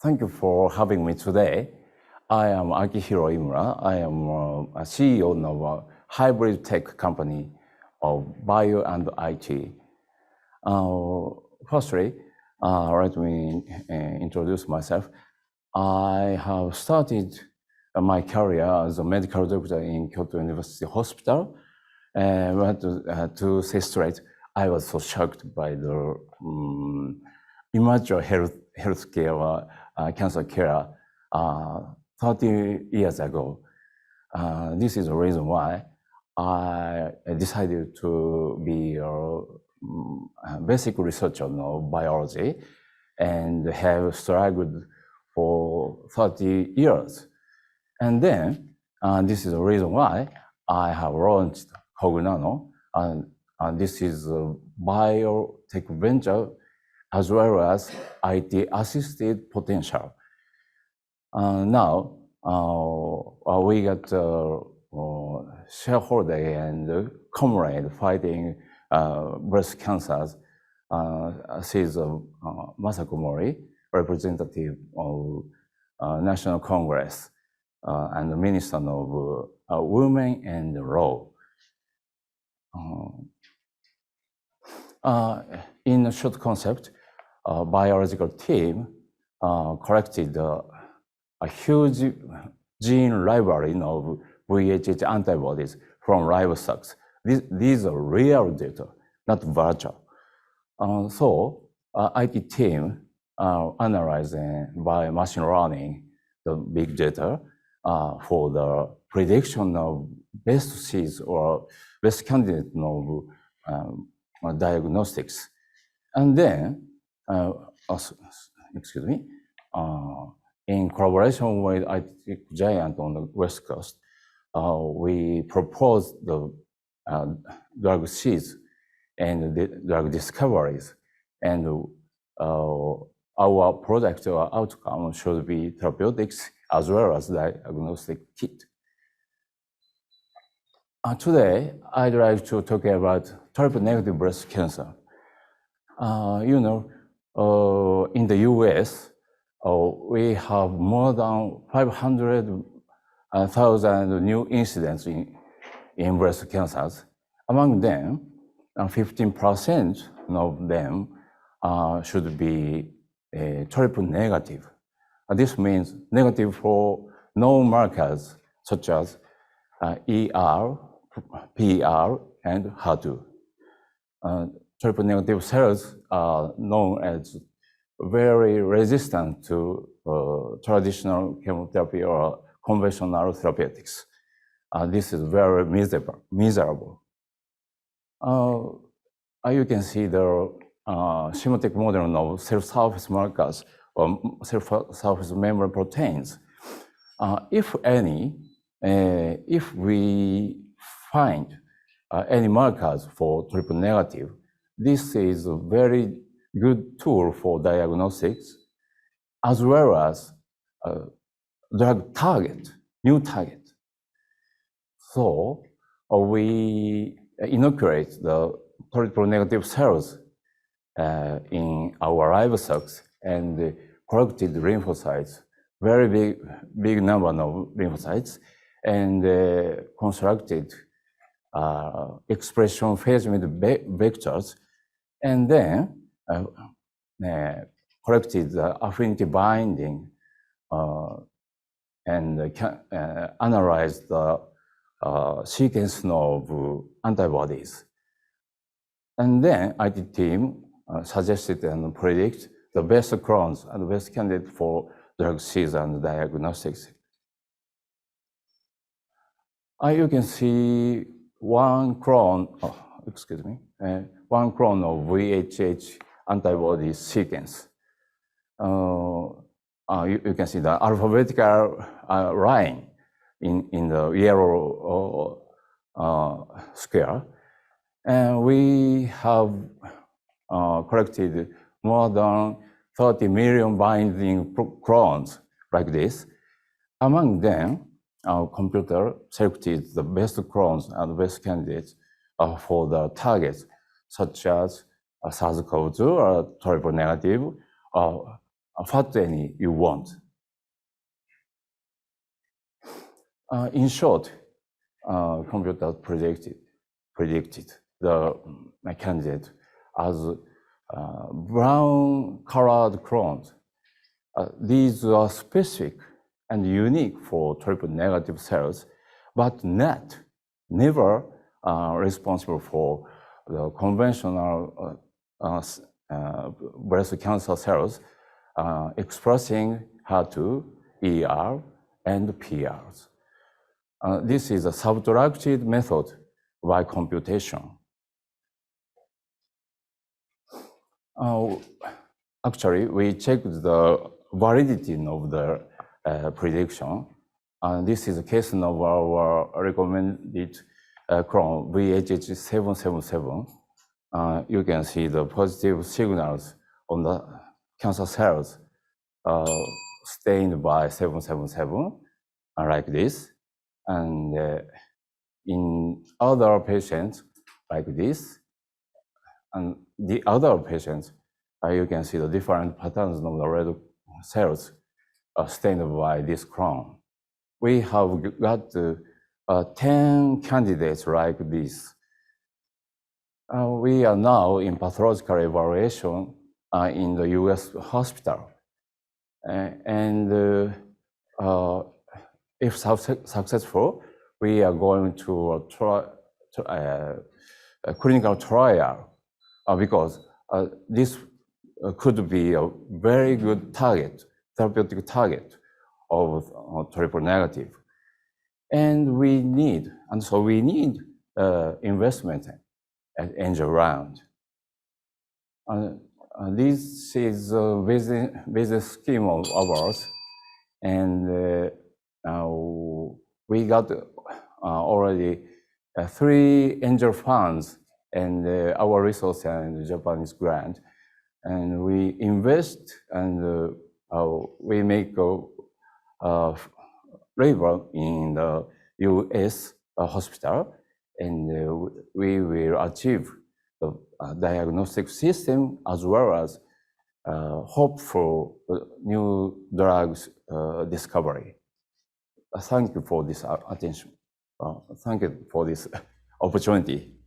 Thank you for having me today. I am Akihiro Imura. I am a CEO of a hybrid tech company of Bio and IT. Firstly, let me introduce myself. I have started my career as a medical doctor in Kyoto University Hospital. To say straight, I was so shocked by the immature healthcare cancer care 30 years ago. This is the reason why I decided to be a basic researcher of biology and have struggled for 30 years. And then this is the reason why I have launched COGNANO, and this is a biotech venture as well as IT-assisted potential. Now, we got shareholder and comrade fighting breast cancers. She's Masako Mori, representative of National Congress and the Minister of Women and Law. In a short concept, a biological team collected a huge gene library of VHH antibodies from livestock. These are real data, not virtual. So, IT team analyzing by machine learning the big data for the prediction of best seeds or best candidate of diagnostics. And then, in collaboration with AppTec Japan on the West Coast, we proposed the drug seeds and the drug discoveries. And our product or outcome should be therapeutics as well as diagnostic kit. Today, I'd like to talk about triple-negative breast cancer. In the US, we have more than 500,000 new incidents in breast cancers. Among them, 15% of them should be triple negative. This means negative for known markers such as ER, PR, and HER2. Triple negative cells are known as very resistant to traditional chemotherapy or conventional therapeutics. This is very miserable. You can see the schematic model of cell surface markers or cell surface membrane proteins. If we find any markers for triple negative, this is a very good tool for diagnostics as well as drug target, new target. So we inoculate the triple negative cells in our livestock and collected lymphocytes, very big number of lymphocytes, and constructed expression phase with vectors, and then collected the affinity binding and analyzed the sequence of antibodies. And then IT team suggested and predict the best clones and the best candidate for drug seeds and diagnostics. You can see one clone of VHH antibody sequence. You can see the alphabetical line in the yellow square. And we have collected more than 30 million binding clones like this. Among them, our computer selected the best clones and best candidates for the targets, such as SARS-CoV-2 or triple negative, fat any you want. In short, computer predicted the candidate as brown-colored clones. These are specific and unique for triple-negative cells, but never responsible for the conventional breast cancer cells expressing HER2, ER, and PRs. This is a subtracted method by computation. Actually, we checked the validity of the prediction. This is a case of our recommended clone VHH777. You can see the positive signals on the cancer cells stained by 777, like this. And in other patients, like this, and the other patients, you can see the different patterns of the red cells stained by this clone. We have got 10 candidates like this. We are now in pathological evaluation in the US hospital. If successful, we are going to a clinical trial because this could be a very good target, therapeutic target of triple negative. And we need investment at angel round. This is a business scheme of ours, and we got already 3 angel funds and our resource and Japanese grant, and we invest and we make labor in the US hospital, and we will achieve the diagnostic system as well as hope for new drugs discovery. Thank you for this attention. Thank you for this opportunity.